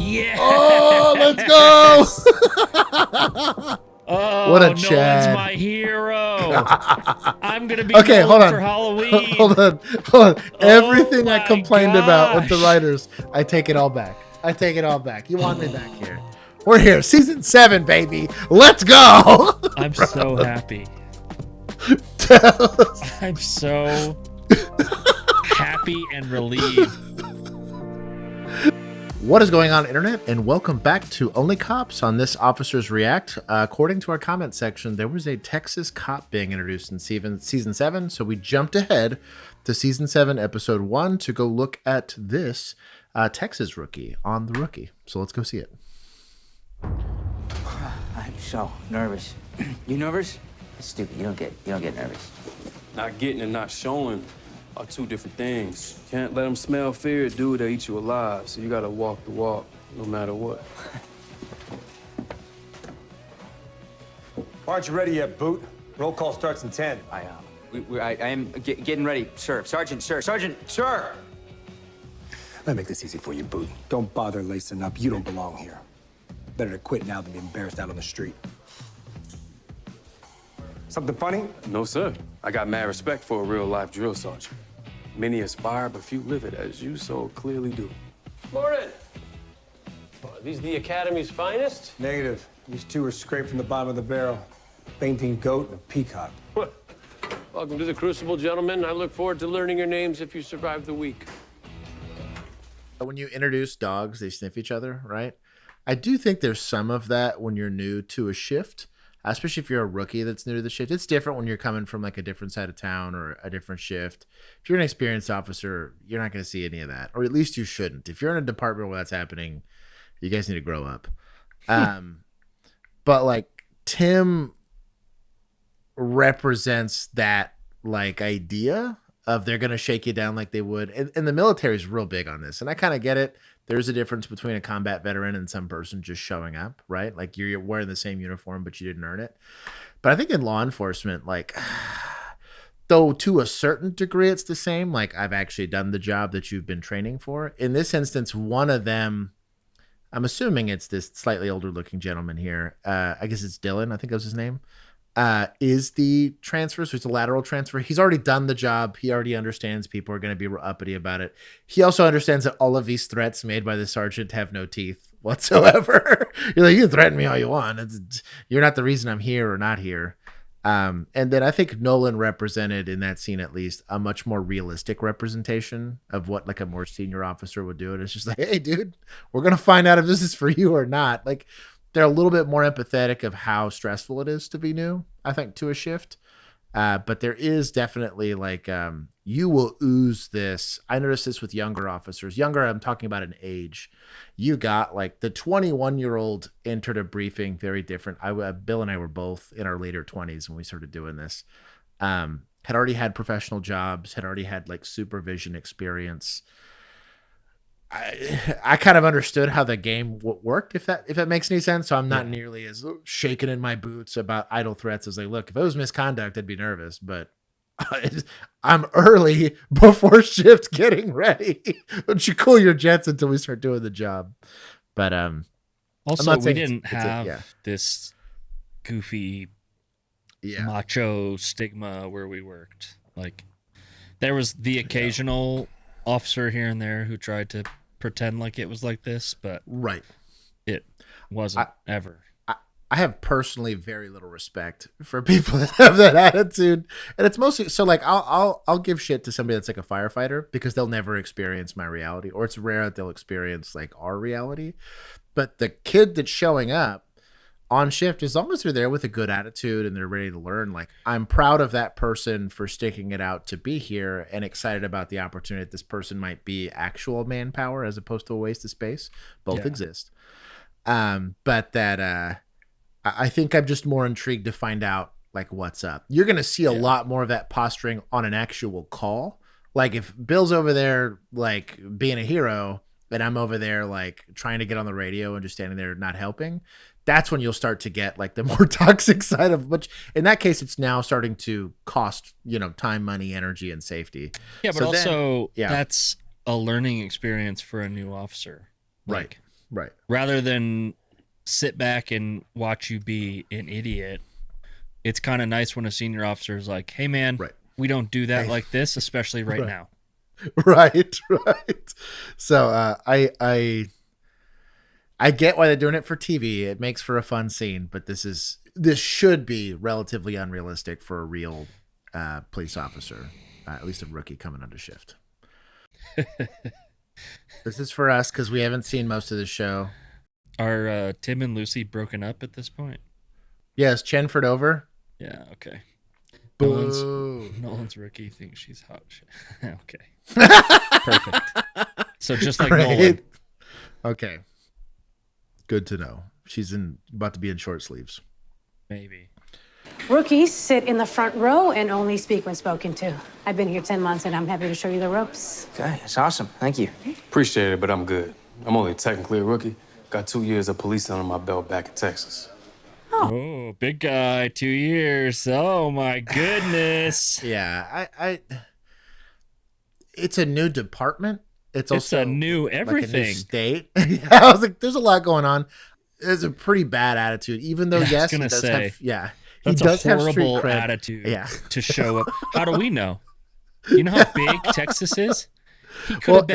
Yeah. Oh, let's go. Oh, What a Nolan's Chad. my hero. I'm going to be Okay, hold Nolan on. for Halloween. Hold on. Everything I my complained about with the gosh. writers, I take it all back. You want me back here. We're here. Season 7, baby. Let's go. I'm so happy. I'm so happy and relieved. What is going on, Internet? And welcome back to Only Cops on this Officers React. According to our comment section, there was a Texas cop being introduced in season 7, so we jumped ahead to season 7, episode 1 to go look at this Texas rookie on The Rookie. So let's go see it. I'm so nervous. You nervous? It's stupid. You don't get nervous. Not getting and not showing are two different things. Can't let them smell fear, dude. They eat you alive. So you gotta walk the walk, no matter what. Aren't you ready yet, Boot? Roll call starts in 10. I am getting ready, sir. Sergeant, sir. Let me make this easy for you, Boot. Don't bother lacing up. You don't belong here. Better to quit now than be embarrassed out on the street. Something funny? No, sir. I got mad respect for a real-life drill sergeant. Many aspire, but few live it, as you so clearly do. Morning. Are these the Academy's finest? Negative. These two are scraped from the bottom of the barrel. Fainting goat and a peacock. Welcome to the Crucible, gentlemen. I look forward to learning your names if you survive the week. When you introduce dogs, they sniff each other, right? I do think there's some of that when you're new to a shift, especially if you're a rookie that's new to the shift. It's different when you're coming from like a different side of town or a different shift. If you're an experienced officer, you're not going to see any of that, or at least you shouldn't. If you're in a department where that's happening, you guys need to grow up. But like Tim represents that like idea of they're going to shake you down like they would. And the military is real big on this. And I kind of get it. There's a difference between a combat veteran and some person just showing up, right? Like you're wearing the same uniform, but you didn't earn it. But I think in law enforcement, like, though to a certain degree it's the same, like I've actually done the job that you've been training for. In this instance, one of them, I'm assuming it's this slightly older looking gentleman here. I guess it's Dylan. I think that was his name. Is the transfer. So it's a lateral transfer. He's already done the job. He already understands people are going to be uppity about it. He also understands that all of these threats made by the sergeant have no teeth whatsoever. You're like, you can threaten me all you want. You're not the reason I'm here or not here. And then I think Nolan represented in that scene, at least, a much more realistic representation of what like a more senior officer would do. And it's just like, hey, dude, we're going to find out if this is for you or not. Like, they're a little bit more empathetic of how stressful it is to be new, I think, to a shift. But there is definitely like, you will ooze this. I noticed this with younger officers. Younger, I'm talking about an age. You got like the 21-year-old entered a briefing very different. Bill and I were both in our later 20s when we started doing this. Had already had professional jobs, had already had like supervision experience. I kind of understood how the game worked, if that makes any sense. So I'm not nearly as shaken in my boots about idle threats as like, look, if it was misconduct, I'd be nervous, but I'm early before shift getting ready. Don't you cool your jets until we start doing the job. But also, we didn't have this goofy macho stigma where we worked. Like there was the occasional officer here and there who tried to pretend like it was like this, but it wasn't ever. I have personally very little respect for people that have that attitude, and it's mostly so like I'll give shit to somebody that's like a firefighter because they'll never experience my reality, or it's rare that they'll experience like our reality. But the kid that's showing up on shift, as long as they're there with a good attitude and they're ready to learn, like I'm proud of that person for sticking it out to be here and excited about the opportunity that this person might be actual manpower as opposed to a waste of space. Both exist. But that I think I'm just more intrigued to find out like what's up. You're going to see a lot more of that posturing on an actual call. Like if Bill's over there like being a hero and I'm over there like trying to get on the radio and just standing there not helping, that's when you'll start to get like the more toxic side of, which in that case, it's now starting to cost, time, money, energy, and safety. Yeah. But so also that's a learning experience for a new officer. Right. Right. Rather than sit back and watch you be an idiot, it's kind of nice when a senior officer is like, hey, man, Right. we don't do that like this, especially right now. Right. So I get why they're doing it for TV. It makes for a fun scene, but this should be relatively unrealistic for a real police officer, at least a rookie coming onto shift. This is for us because we haven't seen most of the show. Are Tim and Lucy broken up at this point? Yes, Chenford over. Yeah, okay. Boo. Nolan's rookie thinks she's hot. Okay. Perfect. So just like Nolan. Okay. Good to know. She's about to be in short sleeves. Maybe. Rookies sit in the front row and only speak when spoken to. I've been here 10 months and I'm happy to show you the ropes. Okay, that's awesome. Thank you. Appreciate it, but I'm good. I'm only technically a rookie. Got 2 years of policing under my belt back in Texas. Oh, big guy, 2 years. Oh my goodness. Yeah, I it's a new department. It's also a new everything. Like a new state. Yeah, I was like, there's a lot going on. There's a pretty bad attitude, even though yes, he does have, he does have street cred. Attitude to show up. How do we know? You know how big Texas is? He could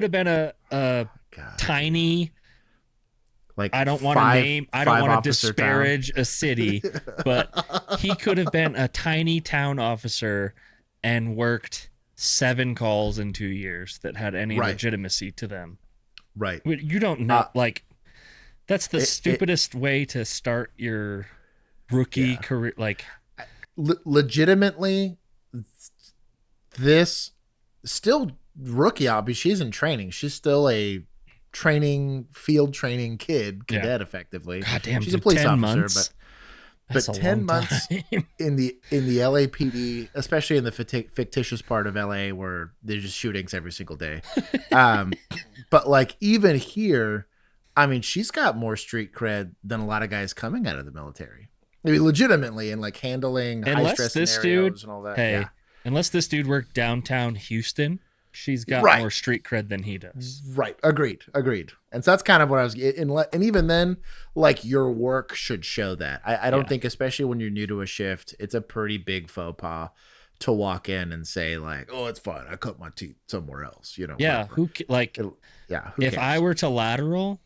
have been a tiny, like, I don't want to name, I don't want to disparage a city, but he could have been a tiny town officer and worked 7 calls in 2 years that had any legitimacy to them. Right. You don't know, that's the stupidest way to start your rookie career. Like, legitimately, this still rookie obby. She's in training. She's still a field training cadet, effectively. God damn, she's a police officer, months? but 10 months in the LAPD, especially in the fictitious part of LA where there's just shootings every single day. But like even here, I mean, she's got more street cred than a lot of guys coming out of the military. I mean, legitimately, and like handling high stress scenarios and all that. Hey, unless this dude worked downtown Houston, she's got more street cred than he does. Right. Agreed. And so that's kind of what I was getting. And even then, like, your work should show that. I don't think, especially when you're new to a shift, it's a pretty big faux pas to walk in and say like, oh, it's fine, I cut my teeth somewhere else. You know? Yeah. Whatever. Who cares? If I were to lateral,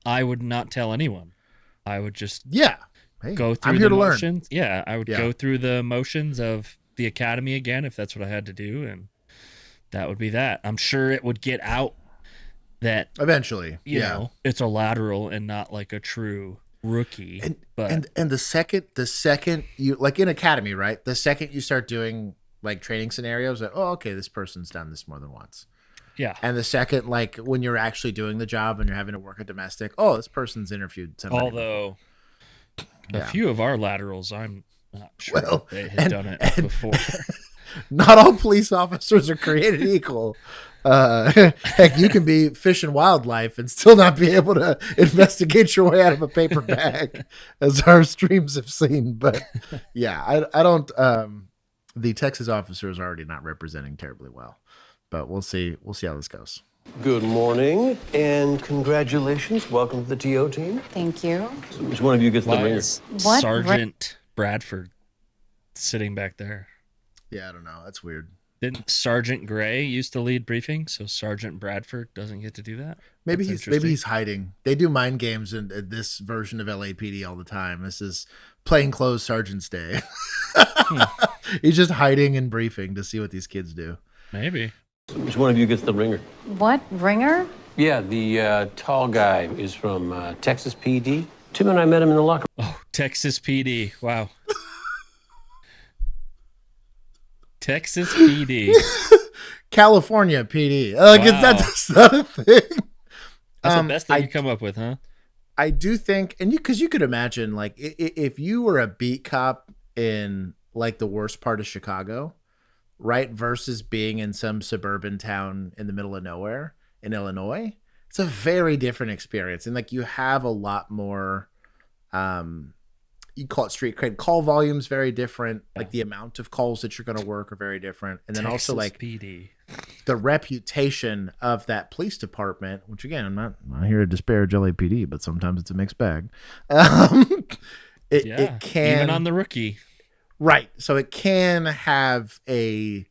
I would not tell anyone. I would just go through the motions. Yeah. I would go through the motions of the academy again, if that's what I had to do. And that would be that. I'm sure it would get out that eventually, you know, it's a lateral and not like a true rookie. And the second you, like in academy, right? The second you start doing like training scenarios, like, oh, okay, this person's done this more than once. Yeah. And the second, like when you're actually doing the job and you're having to work a domestic, oh, this person's interviewed somebody. Although a few of our laterals, I'm not sure they had done it before. Not all police officers are created equal. Heck, you can be fish and wildlife and still not be able to investigate your way out of a paper bag, as our streams have seen. But yeah, I don't. The Texas officer is already not representing terribly well, but we'll see. We'll see how this goes. Good morning and congratulations. Welcome to the TO team. Thank you. So which one of you gets the ringer? What? Sergeant Bradford sitting back there. Yeah, I don't know. That's weird. Didn't Sergeant Gray used to lead briefings, so Sergeant Bradford doesn't get to do that? Maybe he's hiding. They do mind games in this version of LAPD all the time. This is plainclothes Sergeant's Day. He's just hiding in briefing to see what these kids do. Maybe. So which one of you gets the ringer? What? Ringer? Yeah, the tall guy is from Texas PD. Tim and I met him in the locker room. Oh, Texas PD. Wow. Texas PD. California PD. Like, that's not a thing. That's the best thing you come up with, huh? I do think, and because you could imagine, like, if you were a beat cop in like the worst part of Chicago, right, versus being in some suburban town in the middle of nowhere in Illinois, it's a very different experience. And like, you have a lot more, you call it street cred. Call volume's very different. Like the amount of calls that you're going to work are very different. And then Texas also like PD. the reputation of that police department, which again, I'm not here to disparage LAPD, but sometimes it's a mixed bag. It can, even on the rookie. Right. So it can have a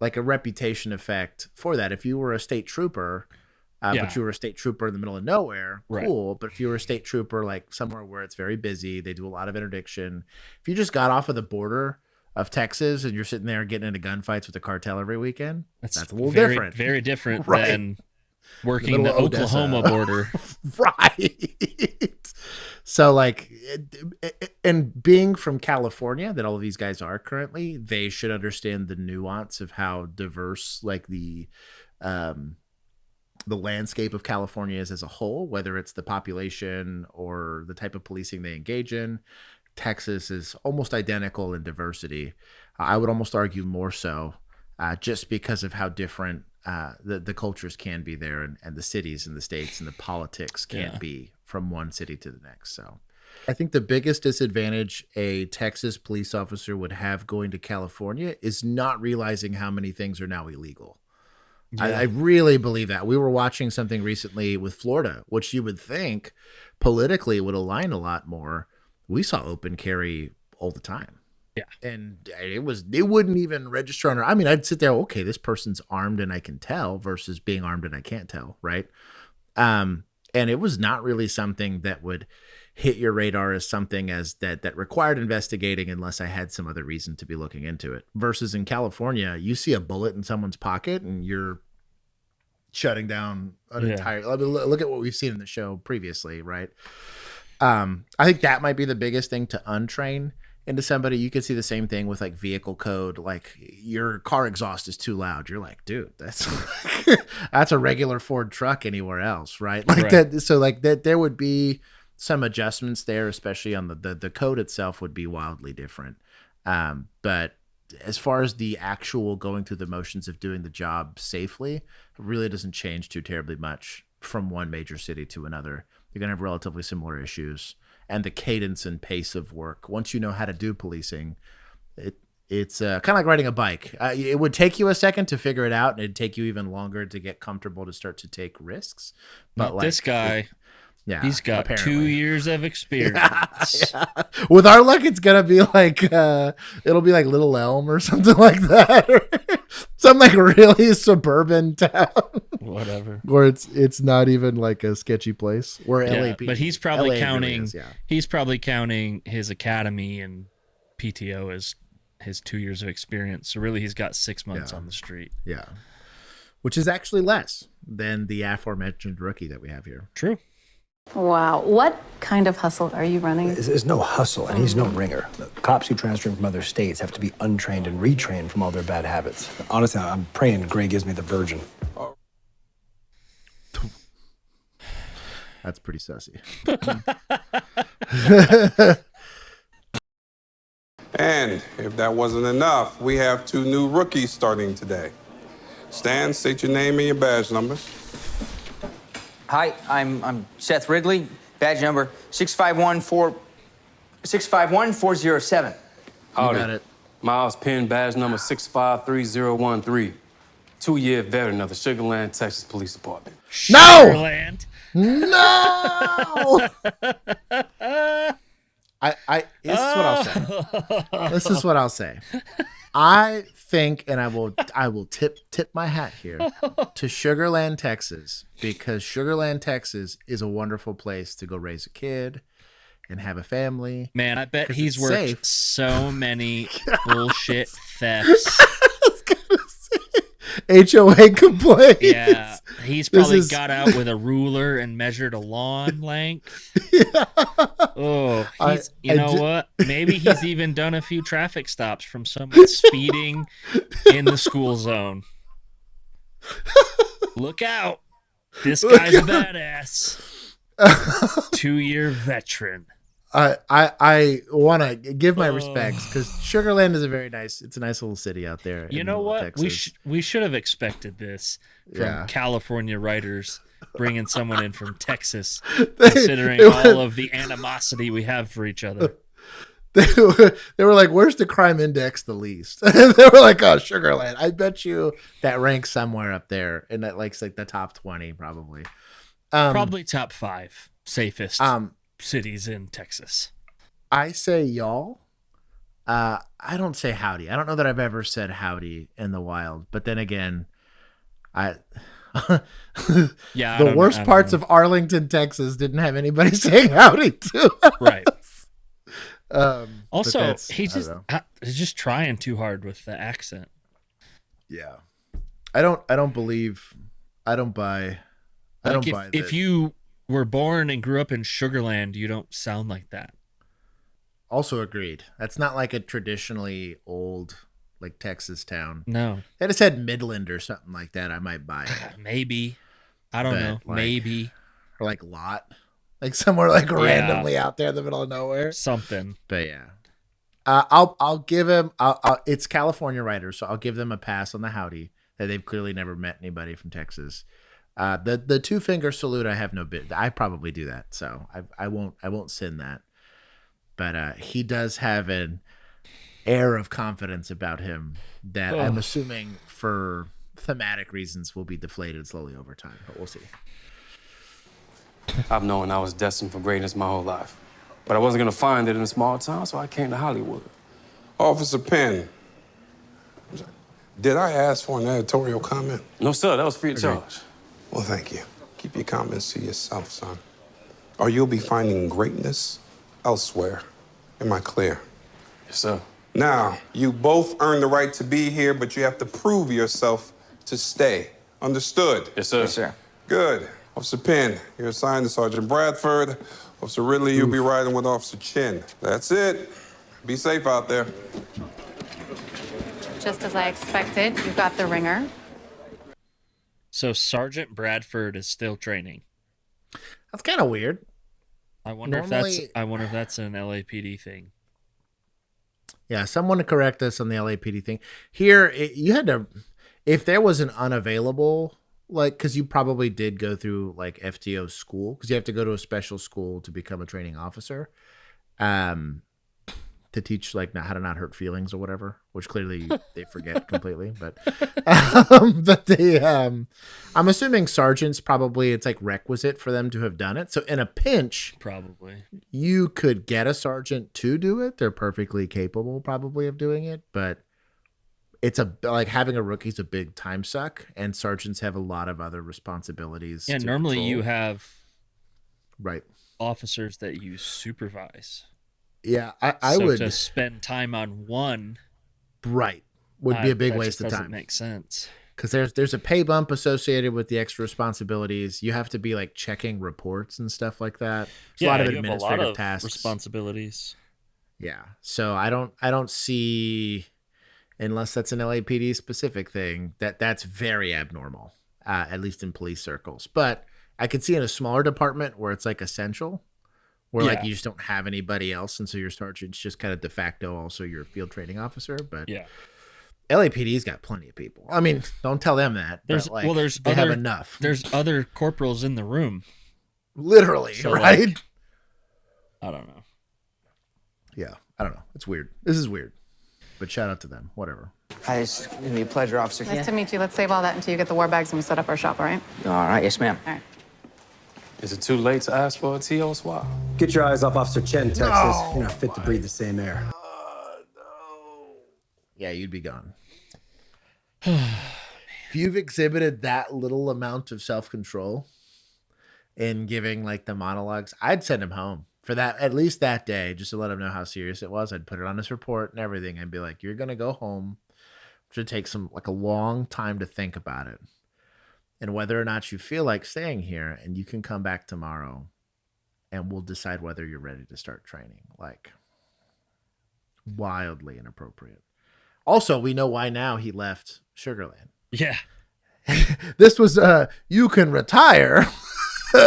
like a reputation effect for that. If you were a state trooper, but you were a state trooper in the middle of nowhere, cool. But if you were a state trooper like somewhere where it's very busy, they do a lot of interdiction. If you just got off of the border of Texas and you're sitting there getting into gunfights with the cartel every weekend, that's a little different. Very different than working the Oklahoma border. Right. So like, and being from California, that all of these guys are currently, they should understand the nuance of how diverse like the landscape of California is as a whole, whether it's the population or the type of policing they engage in. Texas is almost identical in diversity. I would almost argue more so, just because of how different the cultures can be there, and the cities and the states and the politics can be from one city to the next. So I think the biggest disadvantage a Texas police officer would have going to California is not realizing how many things are now illegal. Yeah. I really believe that. We were watching something recently with Florida, which you would think politically would align a lot more. We saw open carry all the time. Yeah. And it wouldn't even register on her. I mean, I'd sit there, okay, this person's armed and I can tell versus being armed and I can't tell. Right. And it was not really something that would hit your radar as something as that required investigating unless I had some other reason to be looking into it. Versus in California, you see a bullet in someone's pocket and you're shutting down an entire, I mean, look at what we've seen in the show previously. Right. I think that might be the biggest thing to untrain into somebody. You could see the same thing with like vehicle code. Like your car exhaust is too loud. You're like, dude, that's that's a regular Ford truck anywhere else, right? Like that. So like that, there would be some adjustments there, especially on the code itself would be wildly different. But as far as the actual going through the motions of doing the job safely, it really doesn't change too terribly much from one major city to another. You're going to have relatively similar issues. And the cadence and pace of work, once you know how to do policing, it's kind of like riding a bike. It would take you a second to figure it out, and it'd take you even longer to get comfortable to start to take risks. But like, this guy, he's got apparently 2 years of experience. Yeah. With our luck, it's gonna be like it'll be like Little Elm or something like that, some like really suburban town, whatever, where it's not even like a sketchy place. Where LAPD, but he's probably LA counting. Really is, he's probably counting his academy and PTO as his 2 years of experience. So really, he's got 6 months on the street. Yeah, which is actually less than the aforementioned rookie that we have here. True. Wow. What kind of hustle are you running? There's no hustle, and he's no ringer. The cops who transfer in from other states have to be untrained and retrained from all their bad habits. Honestly, I'm praying Gray gives me the virgin. That's pretty sussy. And if that wasn't enough, we have 2 new rookies starting today. Stan, state your name and your badge numbers. Hi, I'm Seth Ridley, badge number 651407. Howdy. Got it. Miles Penn, badge number 653013. 2-year veteran of the Sugar Land, Texas Police Department. No! Sugarland. No! This is what I'll say. I think, and I will tip my hat here to Sugarland, Texas, because Sugarland, Texas is a wonderful place to go raise a kid and have a family. Man, I bet he's worked safe. so many bullshit thefts. HOA complaints. Yeah, he's probably got out with a ruler and measured a lawn length. Yeah. Oh, you know what? Maybe he's even done a few traffic stops from someone speeding in the school zone. Look out. This guy's a badass. 2-year veteran. I want to give my respects because Sugarland is it's a nice little city out there. You know what? Texas. We should have expected this from California writers bringing someone in from Texas, considering all of the animosity we have for each other. They were like, where's the crime index the least? They were like, oh, Sugar Land. I bet you that ranks somewhere up there. And that like the top 20, probably. Probably top 5 safest cities in Texas. I say y'all. I don't say howdy. I don't know that I've ever said howdy in the wild. But then again, the worst parts of Arlington, Texas didn't have anybody saying howdy to us. Right. Also, he's just trying too hard with the accent. Yeah. I don't buy if you were born and grew up in Sugarland, you don't sound like that. Also agreed. That's not like a traditionally old like Texas town. No. They just said Midland or something like that. I might buy it. Maybe. I don't know. Like, maybe. Or like Lot. Like somewhere like randomly out there in the middle of nowhere. Something. But yeah. I'll give him it's California writers, so I'll give them a pass on the howdy. That they've clearly never met anybody from Texas. The 2-finger salute I have no bit. I probably do that, so I won't sin that. But he does have an air of confidence about him that I'm assuming for thematic reasons will be deflated slowly over time, but we'll see. I've known I was destined for greatness my whole life. But I wasn't going to find it in a small town, so I came to Hollywood. Officer Penn, did I ask for an editorial comment? No, sir. That was free of charge. Well, thank you. Keep your comments to yourself, son. Or you'll be finding greatness elsewhere. Am I clear? Yes, sir. Now, you both earn the right to be here, but you have to prove yourself to stay. Understood? Yes, sir. Yes, sir. Good. Officer Penn, you're assigned to Sergeant Bradford. Officer Ridley, you'll be riding with Officer Chin. That's it. Be safe out there. Just as I expected, you got the ringer. So Sergeant Bradford is still training. That's kind of weird. I wonder if that's an LAPD thing. Yeah, someone to correct us on the LAPD thing. Here, you had to, if there was an unavailable, like, because you probably did go through like FTO school, because you have to go to a special school to become a training officer, to teach like how to not hurt feelings or whatever, which clearly they forget completely. But I'm assuming sergeants probably it's like requisite for them to have done it. So in a pinch, probably you could get a sergeant to do it. They're perfectly capable probably of doing it, but it's like having a rookie is a big time suck, and sergeants have a lot of other responsibilities. Yeah, normally control. You have officers that you supervise. Yeah, I would to spend time on one. Would be a big waste of time. Doesn't make sense because there's a pay bump associated with the extra responsibilities. You have to be like checking reports and stuff like that. There's a lot of administrative tasks, responsibilities. Yeah, so I don't see, unless that's an LAPD specific thing, that's very abnormal, at least in police circles. But I could see in a smaller department where it's like essential. Where like you just don't have anybody else, and so your sergeant's just kind of de facto also your field training officer. But yeah, LAPD's got plenty of people. I mean, don't tell them that. They have enough. There's other corporals in the room, literally, so right? Like, I don't know. Yeah, I don't know. It's weird. This is weird, but shout out to them. Whatever. Hi, it's gonna be a pleasure, Officer. Nice to meet you. Let's save all that until you get the war bags and we set up our shop. All right? All right. Yes, ma'am. All right. Is it too late to ask for a TO swap? Get your eyes off Officer Chen, Texas. No. You're not fit to breathe the same air. No. Yeah, you'd be gone. If you've exhibited that little amount of self-control in giving like the monologues, I'd send him home for that, at least that day, just to let him know how serious it was. I'd put it on his report and everything. I'd be like, you're going to go home. It should take a long time to think about it. And whether or not you feel like staying here, and you can come back tomorrow and we'll decide whether you're ready to start training. Like, wildly inappropriate. Also, we know why now he left Sugarland. Yeah. This was, you can retire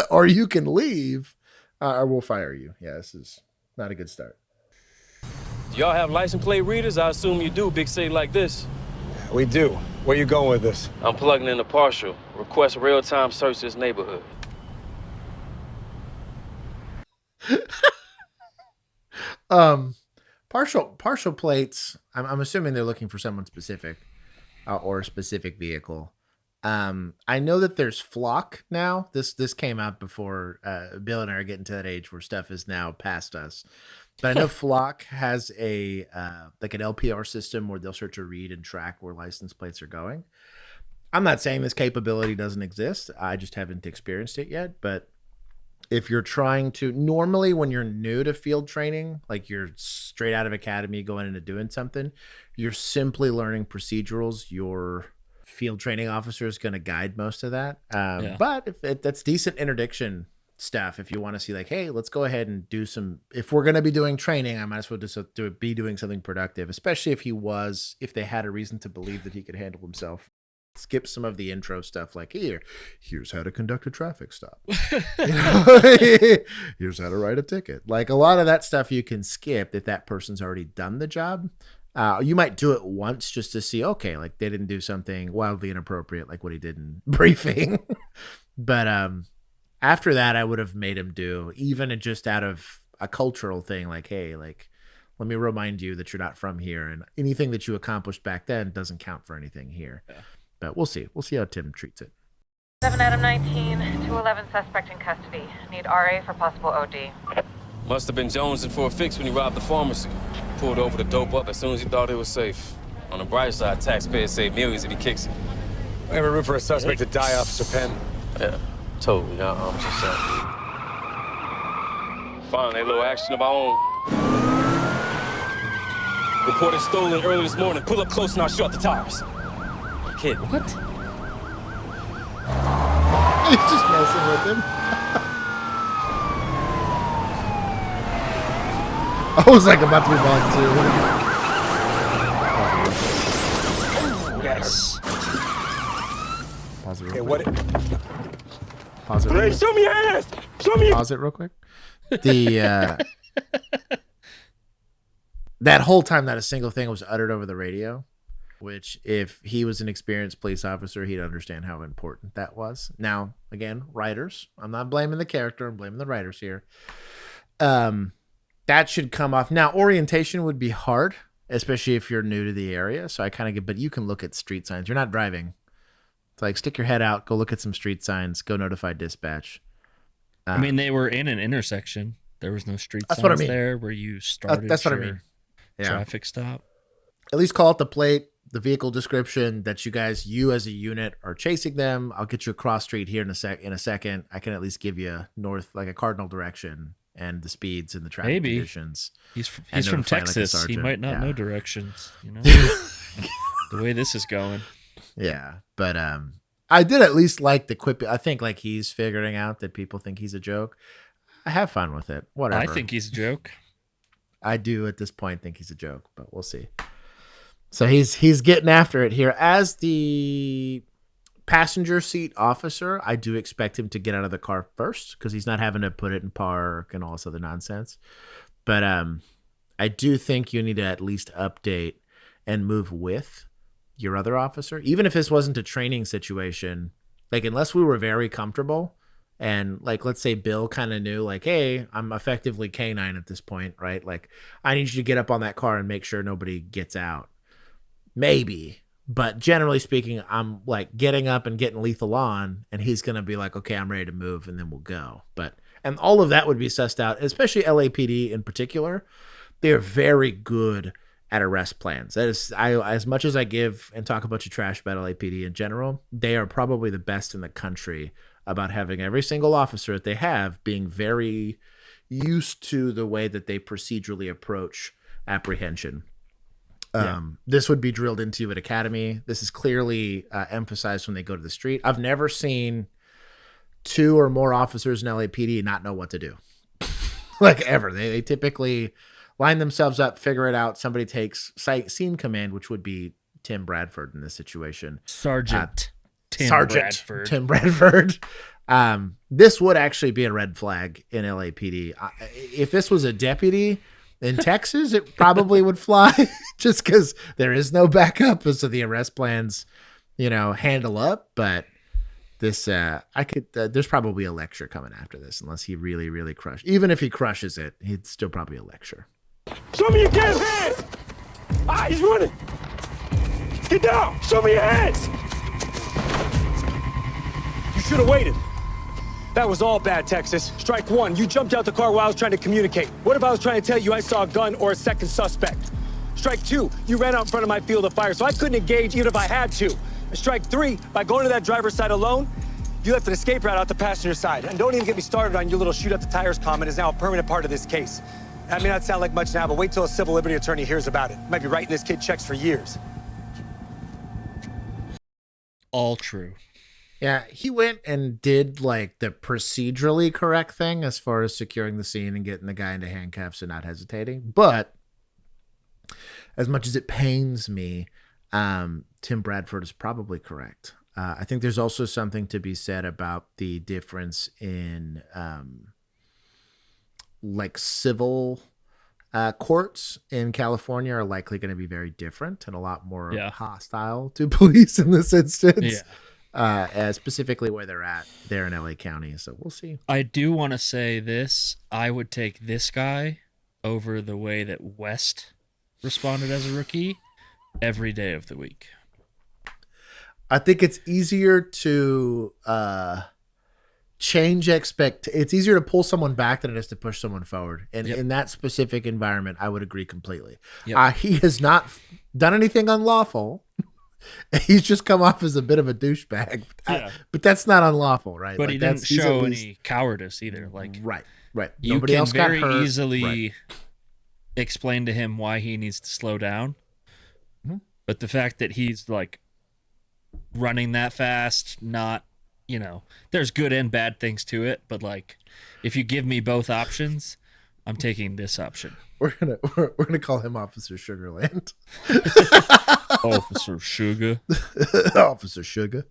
or you can leave or we'll fire you. Yeah, this is not a good start. Do y'all have license plate readers? I assume you do, big city like this. We do. Where you going with this? I'm plugging in a partial. Request real-time search this neighborhood. Partial plates. I'm assuming they're looking for someone specific or a specific vehicle. I know that there's flock now. This came out before Bill and I are getting to that age where stuff is now past us. But I know flock has a like an LPR system where they'll start to read and track where license plates are going. I'm not saying this capability doesn't exist. I just haven't experienced it yet. But if you're trying to, normally when you're new to field training, like you're straight out of academy going into doing something, you're simply learning procedurals. Your field training officer is going to guide most of that. But if that's decent interdiction stuff, if you want to see like, hey, let's go ahead and do some, if we're going to be doing training, I might as well just be doing something productive, especially if they had a reason to believe that he could handle himself. Skip some of the intro stuff like here's how to conduct a traffic stop. Here's how to write a ticket. Like a lot of that stuff you can skip if that person's already done the job. You might do it once just to see, okay, like they didn't do something wildly inappropriate like what he did in briefing. But after that, I would have made him do, even just out of a cultural thing, like, hey, like, let me remind you that you're not from here, and anything that you accomplished back then doesn't count for anything here. Yeah. But we'll see. We'll see how Tim treats it. 7 Adam 19, 211 suspect in custody. Need RA for possible OD. Must have been jonesing for a fix when he robbed the pharmacy. Pulled over the dope up as soon as he thought it was safe. On the bright side, taxpayers save millions if he kicks it. We have a room for a suspect to die, Officer Penn. Yeah, totally. I'm just saying. Finally, a little action of our own. Reported stolen early this morning. Pull up close and I'll shut the tires. Kid, what? He's just messing with him. I was like about to move on to. Yes. Pause it real Okay, quick. Pause it. Ray, show me your ass! Show me. Pause it real quick. The that whole time that a single thing was uttered over the radio, which if he was an experienced police officer, he'd understand how important that was. Now, again, writers. I'm not blaming the character. I'm blaming the writers here. That should come off. Now, orientation would be hard, especially if you're new to the area. So I kind of get, but you can look at street signs. You're not driving. It's like, stick your head out, go look at some street signs, go notify dispatch. I mean, they were in an intersection. There was no street signs what I mean. there where you started. That's what I mean. Yeah. Traffic stop. At least call it the plate, the vehicle description that you as a unit are chasing them. I'll get you across street here in a second. I can at least give you north, like a cardinal direction, and the speeds and the traffic conditions. He's from Texas. Like he might not know directions. You know, the way this is going. Yeah, but I did at least like the quip. I think like he's figuring out that people think he's a joke. I have fun with it. Whatever. I think he's a joke. I do at this point think he's a joke, but we'll see. So he's getting after it here. As the passenger seat officer, I do expect him to get out of the car first because he's not having to put it in park and all this other nonsense. But I do think you need to at least update and move with your other officer. Even if this wasn't a training situation, like unless we were very comfortable and like, let's say Bill kind of knew like, hey, I'm effectively K9 at this point, right? Like I need you to get up on that car and make sure nobody gets out. Maybe. But generally speaking, I'm like getting up and getting lethal on, and he's going to be like, okay, I'm ready to move, and then we'll go. And all of that would be sussed out, especially LAPD in particular. They're very good at arrest plans. That is, as much as I give and talk a bunch of trash about LAPD in general, they are probably the best in the country about having every single officer that they have being very used to the way that they procedurally approach apprehension. This would be drilled into you at academy. This is clearly emphasized when they go to the street. I've never seen 2 or more officers in LAPD not know what to do. Like ever. They typically line themselves up, figure it out. Somebody takes scene command, which would be Tim Bradford in this situation. Sergeant Tim Bradford. This would actually be a red flag in LAPD. If this was a deputy in Texas, it probably would fly just because there is no backup as to the arrest plans, handle up. But This I could. There's probably a lecture coming after this, unless he really, really crushes. Even if he crushes it, he'd still probably a lecture. Show me your damn hands! Ah, he's running! Get down! Show me your hands! You should have waited. That was all bad, Texas. Strike one, you jumped out the car while I was trying to communicate. What if I was trying to tell you I saw a gun or a second suspect? Strike two, you ran out in front of my field of fire, so I couldn't engage even if I had to. And strike three, by going to that driver's side alone, you left an escape route out the passenger side. And don't even get me started on your little shoot up the tires comment is now a permanent part of this case. That may not sound like much now, but wait till a civil liberty attorney hears about it. Might be writing this kid checks for years. All true. Yeah, he went and did like the procedurally correct thing as far as securing the scene and getting the guy into handcuffs and not hesitating. But as much as it pains me, Tim Bradford is probably correct. I think there's also something to be said about the difference in like civil courts in California are likely going to be very different and a lot more hostile to police in this instance. Specifically where they're at there in LA County. So we'll see. I do want to say this. I would take this guy over the way that West responded as a rookie every day of the week. I think it's easier to change it's easier to pull someone back than it is to push someone forward. And in that specific environment, I would agree completely. He has not done anything unlawful. He's just come off as a bit of a douchebag. But that's not unlawful, right? But he didn't show any cowardice either. Like Right. You Nobody can else got very hurt. easily explain to him why he needs to slow down. Mm-hmm. But the fact that he's like running that fast, not, there's good and bad things to it. But like, if you give me both options, I'm taking this option. We're gonna call him Officer Sugarland. Officer Sugar. Officer Sugar.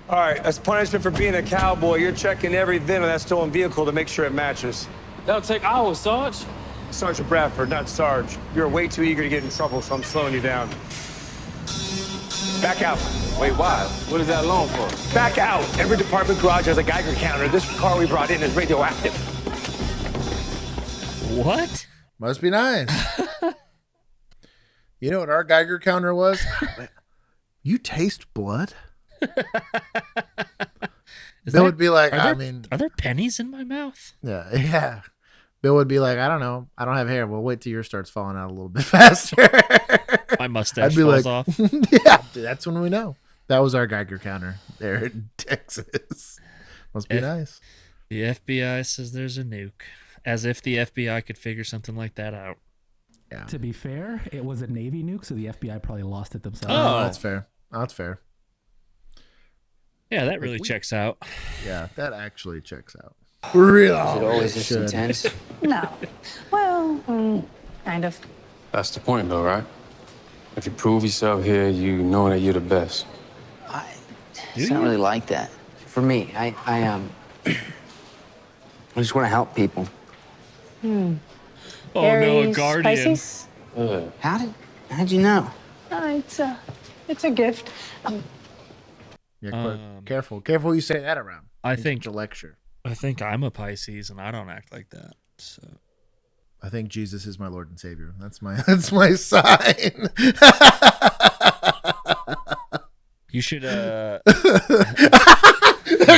All right, as punishment for being a cowboy, you're checking every VIN on that stolen vehicle to make sure it matches. That'll take hours, Sarge. Sergeant Bradford, not Sarge. You're way too eager to get in trouble, so I'm slowing you down. Back out. Wait, why? What is that loan for? Back out. Every department garage has a Geiger counter. This car we brought in is radioactive. What? Must be nice. You know what our Geiger counter was? You taste blood? Bill would be like, are there pennies in my mouth? Yeah. Bill would be like, I don't know. I don't have hair. Well, wait till yours starts falling out a little bit faster. My mustache falls off. Yeah, that's when we know. That was our Geiger counter there in Texas. Must be nice. The FBI says there's a nuke. As if the FBI could figure something like that out. Yeah. To be fair, it was a Navy nuke, so the FBI probably lost it themselves. Oh, that's fair. That's fair. Yeah, that really checks out. Yeah, that actually checks out. Really? Is it always this intense? No. Well, kind of. That's the point, though, right? If you prove yourself here, you know that you're the best. It's not really like that. For me, I just want to help people. Oh no, a guardian. Pisces? How'd you know? It's a gift. Yeah, careful what you say that around. I think a lecture. I think I'm a Pisces, and I don't act like that. So I think Jesus is my Lord and Savior. That's my sign. You should. There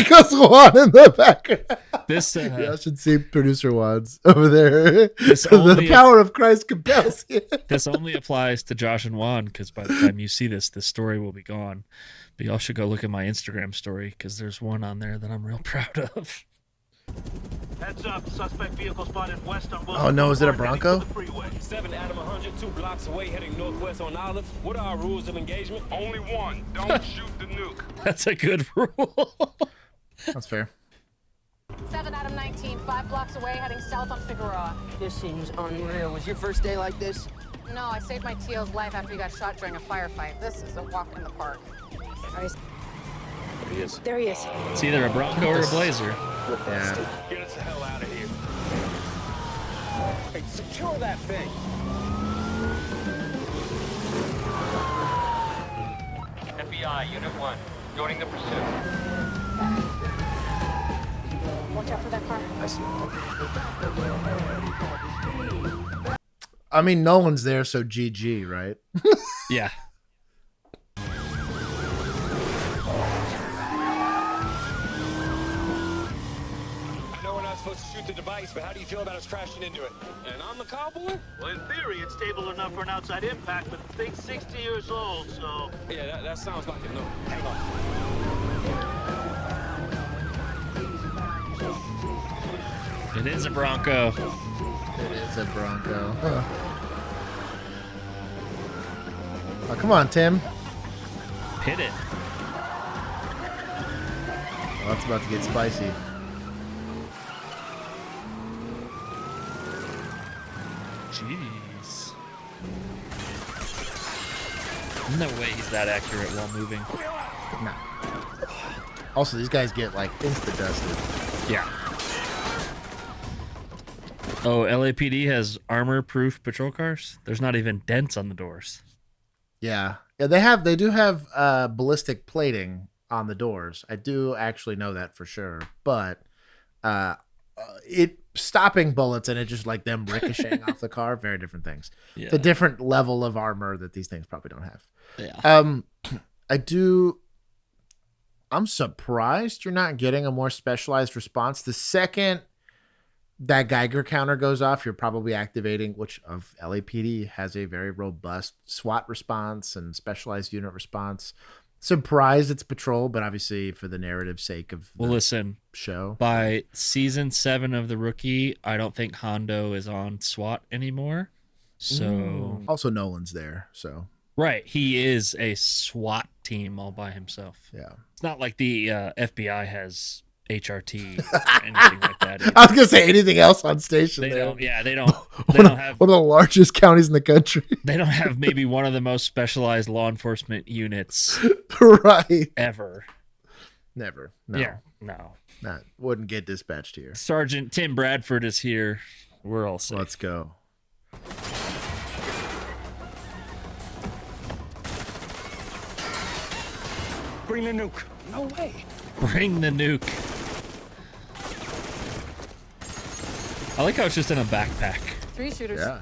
goes Juan in the background. I should see producer Juan's over there. The power of Christ compels you. This only applies to Josh and Juan because by the time you see this story will be gone. But y'all should go look at my Instagram story because there's one on there that I'm real proud of. Heads up, suspect vehicle spotted west on Wilson. Oh no, is it a Bronco? 7 Adam 100, 2 blocks away, heading northwest on Olive. What are our rules of engagement? Only one. Don't shoot the nuke. That's a good rule. That's fair. 7 Adam 19, 5 blocks away, heading south on Figueroa. This seems unreal. Was your first day like this? No, I saved my TO's life after he got shot during a firefight. This is a walk in the park. There he is. It's either a Bronco or a Blazer. Yeah. Get us the hell out of here. Hey, secure that thing. Unit 1. Joining the pursuit. Watch out for that car. I see. I mean, Nolan's there, so GG, right? Yeah. I know we're not supposed to shoot the device, but how do you feel about us crashing into it? And I'm the cowboy? Well, in theory, it's stable enough for an outside impact, but the thing's 60 years old, so... Yeah, that sounds like a no. Hang on. It is a Bronco. It is a Bronco. Oh, come on, Tim. Hit it. Oh, it's about to get spicy. Jeez. No way he's that accurate while moving. Nah. Also, these guys get like insta-dusted. Yeah. Oh, LAPD has armor-proof patrol cars? There's not even dents on the doors. Yeah. Yeah, they do have ballistic plating on the doors. I do actually know that for sure. But it stopping bullets and it just like them ricocheting off the car, very different things. Yeah. It's a different level of armor that these things probably don't have. Yeah. I'm surprised you're not getting a more specialized response. The second that Geiger counter goes off, you're probably activating, which of LAPD has a very robust SWAT response and specialized unit response. Surprised it's patrol, but obviously for the narrative sake of the show. By season 7 of The Rookie, I don't think Hondo is on SWAT anymore. So also Nolan's there, so right, he is a SWAT team all by himself. Yeah, it's not like the FBI has HRT or anything like that. I was gonna say anything else on station. They don't. Yeah, they don't. They don't have one of the largest counties in the country. They don't have maybe one of the most specialized law enforcement units, right? Ever. Never. No. Yeah. No. Not wouldn't get dispatched here. Sergeant Tim Bradford is here. We're all set. Let's go. Bring the nuke. No way. Bring the nuke. I like how it's just in a backpack. 3 shooters. Yeah.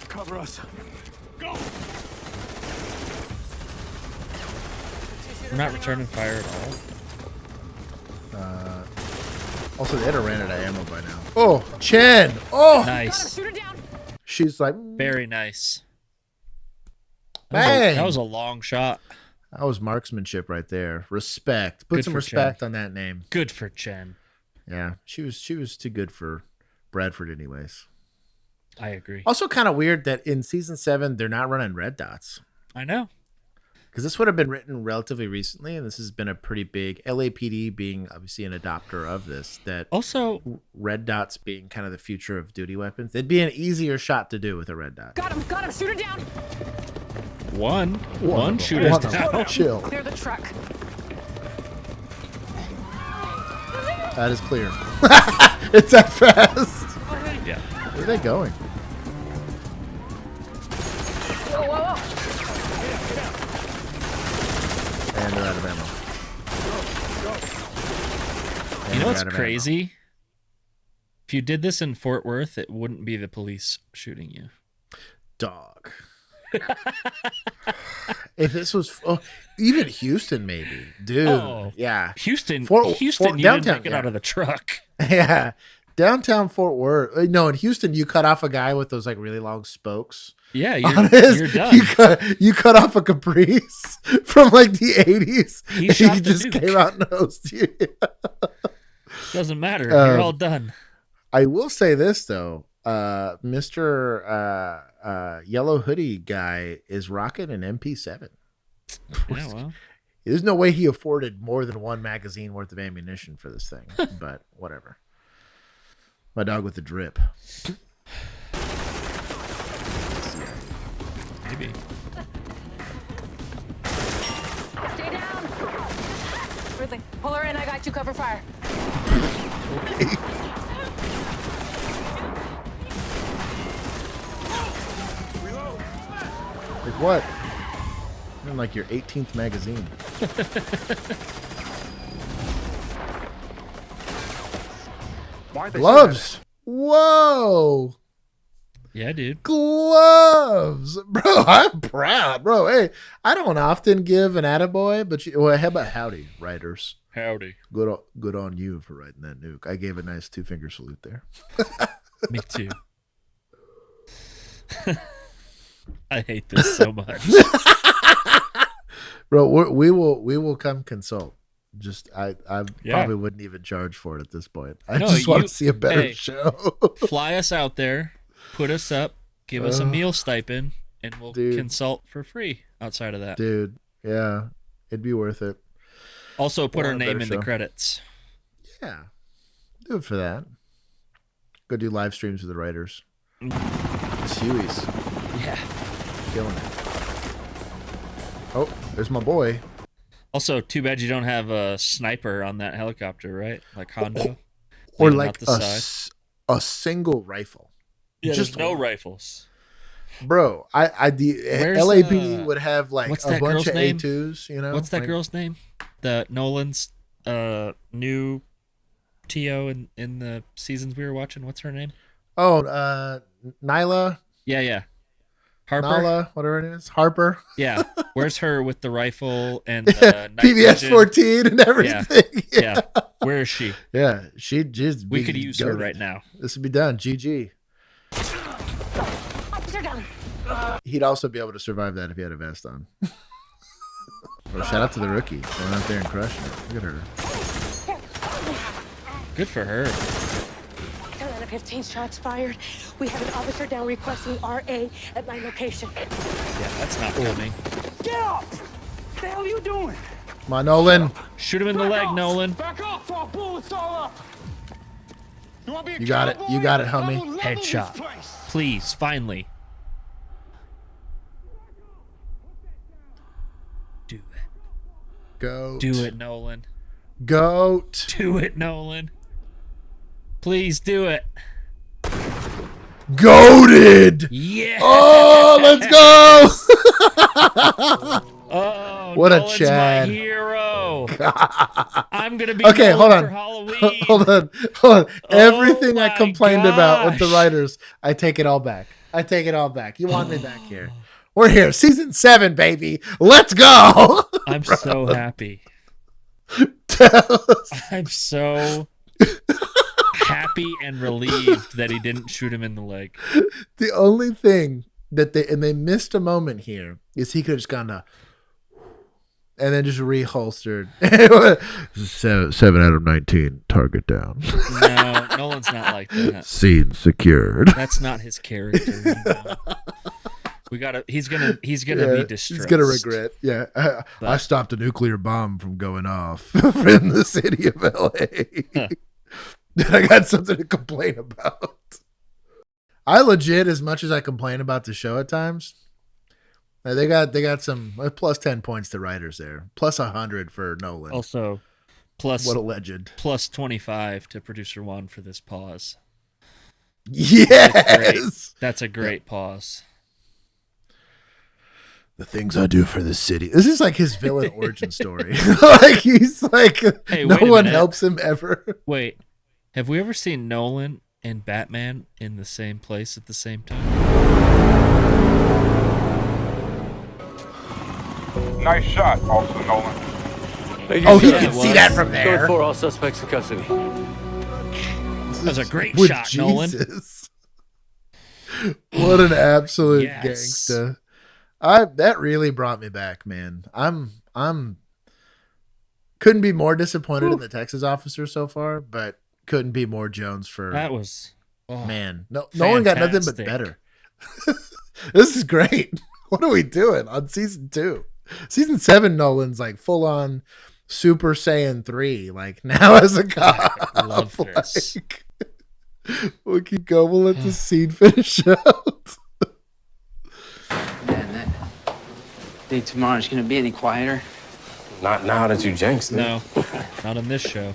Cover us. Go. We're not returning fire at all. Also, they had a ran out of ammo by now. Oh, Chen. Oh, nice. Shoot her down. She's like, very nice. Bang. That was a long shot. That was marksmanship right there. Respect. Put some respect on that name. Good for Chen. Yeah, she was too good for Bradford anyways. I agree. Also kind of weird that in season 7 they're not running red dots. I know. Because this would have been written relatively recently, and this has been a pretty big LAPD being obviously an adopter of this. That also red dots being kind of the future of duty weapons. It'd be an easier shot to do with a red dot. Got him, shoot her down. One shooter down. Chill. Clear the truck. That is clear. It's that fast. Yeah. Where are they going? Whoa. And they're out of ammo. You know what's crazy? If you did this in Fort Worth, it wouldn't be the police shooting you. Dog. If this was even Houston, maybe, dude. Oh, yeah, Houston, you downtown, didn't make it out of the truck. Yeah, downtown Fort Worth. No, in Houston, you cut off a guy with those like really long spokes. Yeah, you're done. You cut off a Caprice from like the 80s. He just nuke. came out and hosed you. Doesn't matter. You're all done. I will say this though. Mr. Yellow Hoodie guy is rocking an MP7. Yeah, well. There's no way he afforded more than one magazine worth of ammunition for this thing, but whatever. My dog with the drip. Maybe. Stay down. Ridley, pull her in. I got you. Cover fire. Okay. Like what? I'm in like your 18th magazine. Gloves. Whoa. Yeah, dude. Gloves. Bro, I'm proud. Bro, hey, I don't often give an attaboy, but how about howdy, writers? Howdy. Good on you for writing that nuke. I gave a nice 2-finger salute there. Me too. I hate this so much. Bro, we will come consult. Just I probably wouldn't even charge for it at this point. I just want to see a better show. Fly us out there, put us up, give us a meal stipend, and we'll consult for free outside of that. Dude, yeah. It'd be worth it. Also put our name in the credits. Yeah. Do it for that. Go do live streams with the writers. It's Huey's. Yeah. Killing it. Oh, there's my boy. Also, too bad you don't have a sniper on that helicopter, right? Like Hondo. Or like a single rifle. Yeah, just no rifles. Bro, the LAPD would have like a bunch of name? A2s, you know? What's that girl's name? The Nolan's new TO in the seasons we were watching. What's her name? Oh, Nyla. Yeah. Harper, Nala, whatever it is, Harper. Yeah, where's her with the rifle and the PBS 14 and everything? Yeah. Where is she? Yeah, she just. We could use her right now. This would be done. GG. Officer down. He'd also be able to survive that if he had a vest on. Well, shout out to the rookie going out there and crushing it. Look at her. Good for her. 10 out of 15 shots fired. We have an officer down requesting RA at my location. Yeah, that's not coming. Get up! What the hell are you doing? Come on, Nolan. Shoot him in the leg, Nolan. Back up for our bullets all up. You got it. You got it, homie. Headshot. Please, finally. Do it. Goat. Do it, Nolan. Goat. Do it, Nolan. Please do it. Goated. Yeah. Oh, let's go. Oh, what Nolan's a Chad. My hero. I'm gonna be okay. Hold on. For Halloween. Hold on. Everything I complained about with the writers, I take it all back. You want me back here? We're here, season 7, baby. Let's go. I'm so happy. I'm so happy and relieved that he didn't shoot him in the leg. The only thing that they missed a moment here is he could have just gone to and then just reholstered. 7 out of 19, target down. No, Nolan's not like that. Scene secured. That's not his character. You know? He's gonna be distressed. He's gonna regret. Yeah, I stopped a nuclear bomb from going off in the city of LA. I got something to complain about. I legit, as much as I complain about the show at times, they got some plus 10 points to writers there, plus 100 for Nolan. Also, plus what a legend. Plus 25 to producer Juan for this pause. Yes, that's a great pause. The things I do for the city. This is like his villain origin story. Like he's like, hey, no one helps him ever. Wait, have we ever seen Nolan and Batman in the same place at the same time? Nice shot, Officer Nolan. Oh, he can see that from there. Code 4, all suspects in custody. That was a great shot, Jesus. Nolan. What an absolute gangsta. That really brought me back, man. I'm couldn't be more disappointed in the Texas officer so far, but couldn't be more Jones for that was man. No one got nothing but better. This is great. What are we doing on season 2? Season 7, Nolan's like full on Super Saiyan 3, like now as a cop. I love this. We'll keep going. We'll let the scene finish out. Think tomorrow's gonna be any quieter? Not now that you jinxed it. No, not on this show.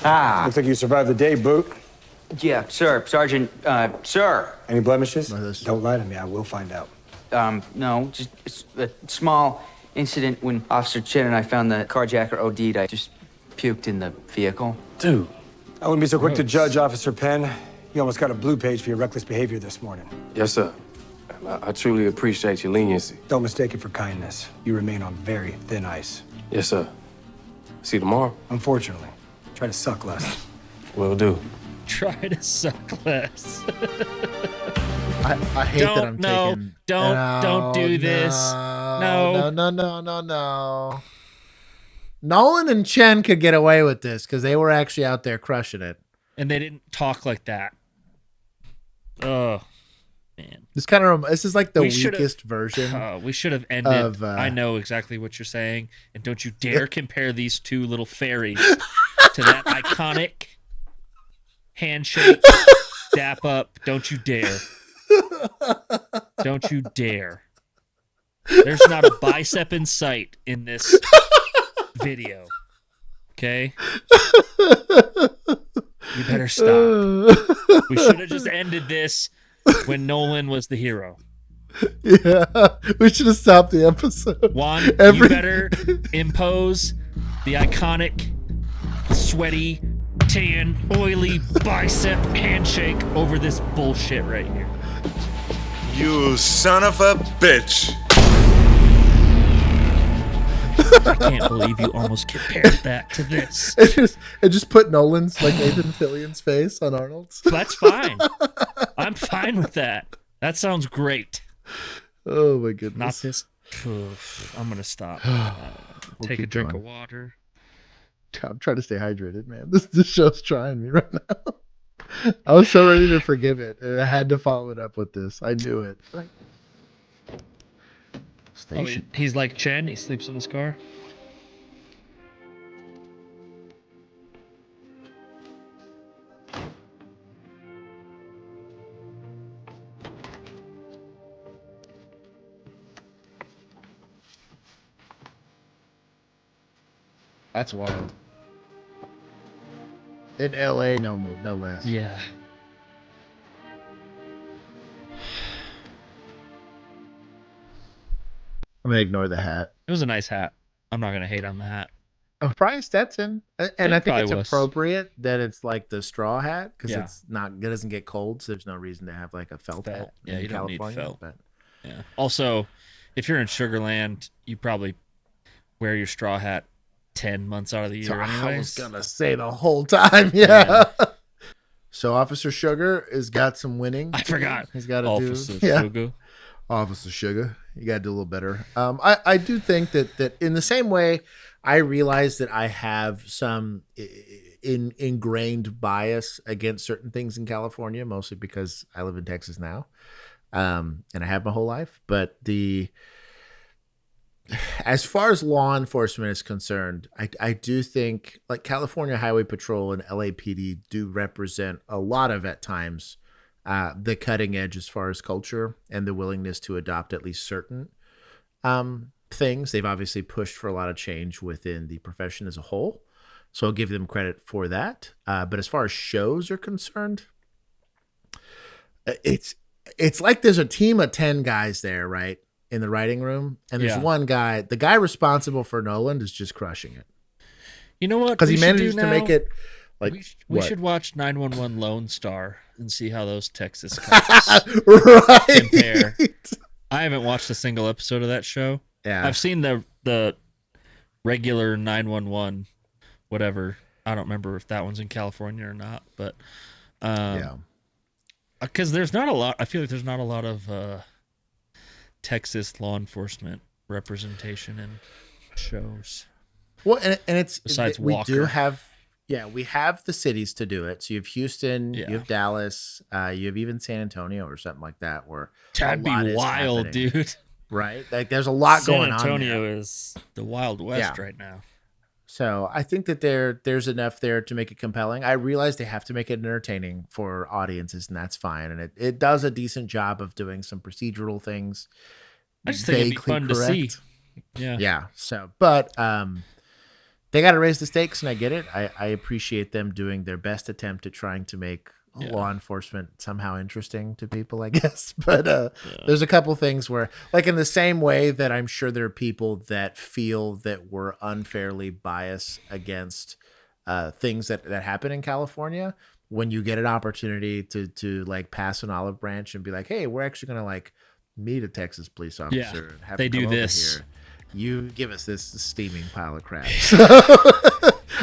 Looks like you survived the day, Boot. Yeah, sir. Sergeant, sir. Any blemishes? Don't lie to me. I will find out. No, just it's a small incident when Officer Chin and I found the carjacker OD'd. I just puked in the vehicle. Dude. I wouldn't be so quick to judge, Officer Penn. You almost got a blue page for your reckless behavior this morning. Yes, sir. I truly appreciate your leniency. Don't mistake it for kindness. You remain on very thin ice. Yes, sir. See you tomorrow. Unfortunately. Try to suck less. Will do. Try to suck less. I hate that I'm taking... Don't do this. No. Nolan and Chen could get away with this because they were actually out there crushing it. And they didn't talk like that. Oh, man. This is like the weakest version. We should have ended. I know exactly what you're saying. And don't you dare compare these two little fairies to that iconic handshake, dap up. Don't you dare. Don't you dare. There's not a bicep in sight in this video. Okay? You better stop. We should have just ended this when Nolan was the hero. Yeah, we should have stopped the episode. Juan, you better impose the iconic, sweaty, tan, oily bicep handshake over this bullshit right here. You son of a bitch. I can't believe you almost compared that to this. It just put Nolan's, like Nathan Fillion's face on Arnold's. That's fine. I'm fine with that. That sounds great. Oh my goodness. Not this. I'm going to stop. Take a drink of water. I'm trying to stay hydrated, man. This show's trying me right now. I was so ready to forgive it, and I had to follow it up with this. I knew it. Station. Oh, he's like Chen. He sleeps in his car. That's wild. In LA, no less. Yeah. I'm gonna ignore the hat. It was a nice hat. I'm not gonna hate on the hat. Oh, probably Stetson, and I think it's appropriate that it's like the straw hat because it's not. It doesn't get cold, so there's no reason to have like a felt hat. Yeah, you don't California, need felt. But... Yeah. Also, if you're in Sugarland, you probably wear your straw hat 10 months out of the year. I was gonna say the whole time. Yeah. So Officer Sugar has got some winning. I forgot. He's got to Officer do. Sugar. Officer Sugar. You got to do a little better. I do think that in the same way, I realize that I have some ingrained bias against certain things in California, mostly because I live in Texas now, and I have my whole life. But as far as law enforcement is concerned, I do think like California Highway Patrol and LAPD do represent a lot of, at times, the cutting edge as far as culture and the willingness to adopt at least certain things. They've obviously pushed for a lot of change within the profession as a whole, so I'll give them credit for that. But as far as shows are concerned, it's like there's a team of 10 guys there, right, in the writing room, and there's one guy, the guy responsible for Nolan, is just crushing it. You know what? Because he manages to make it. Like we should watch 911 Lone Star and see how those Texas cops compare. I haven't watched a single episode of that show. Yeah, I've seen the regular 911, whatever. I don't remember if that one's in California or not, but because there's not a lot. I feel like there's not a lot of Texas law enforcement representation in shows. Well, and it's besides we Walker. do have. Yeah, we have the cities to do it. So you have Houston, you have Dallas, you have even San Antonio or something like that. Where that'd be wild, dude. Right? Like there's a lot going on. San Antonio is the Wild West right now. So I think that there's enough there to make it compelling. I realize they have to make it entertaining for audiences, and that's fine. And it does a decent job of doing some procedural things. I just think it'd be fun to see. Yeah. Yeah. So, but they got to raise the stakes, and I get it. I appreciate them doing their best attempt at trying to make law enforcement somehow interesting to people, I guess. But there's a couple things where, like, in the same way that I'm sure there are people that feel that we're unfairly biased against things that happen in California, when you get an opportunity to like pass an olive branch and be like, hey, we're actually going to like meet a Texas police officer and have they them come do over this here. You give us this steaming pile of crap.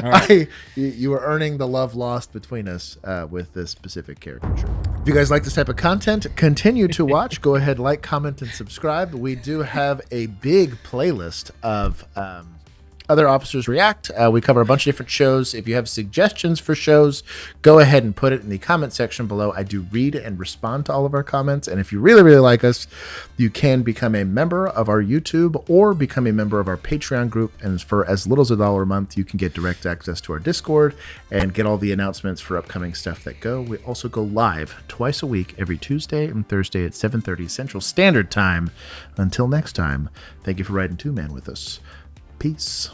All right. You are earning the love lost between us with this specific caricature. If you guys like this type of content, continue to watch. Go ahead, like, comment, and subscribe. We do have a big playlist of other officers react. We cover a bunch of different shows. If you have suggestions for shows, go ahead and put it in the comment section below. I do read and respond to all of our comments. And if you really, really like us, you can become a member of our YouTube or become a member of our Patreon group. And for as little as $1 a month, you can get direct access to our Discord and get all the announcements for upcoming stuff that go. We also go live twice a week, every Tuesday and Thursday at 7:30 Central Standard Time. Until next time, thank you for riding 2-man with us. Peace.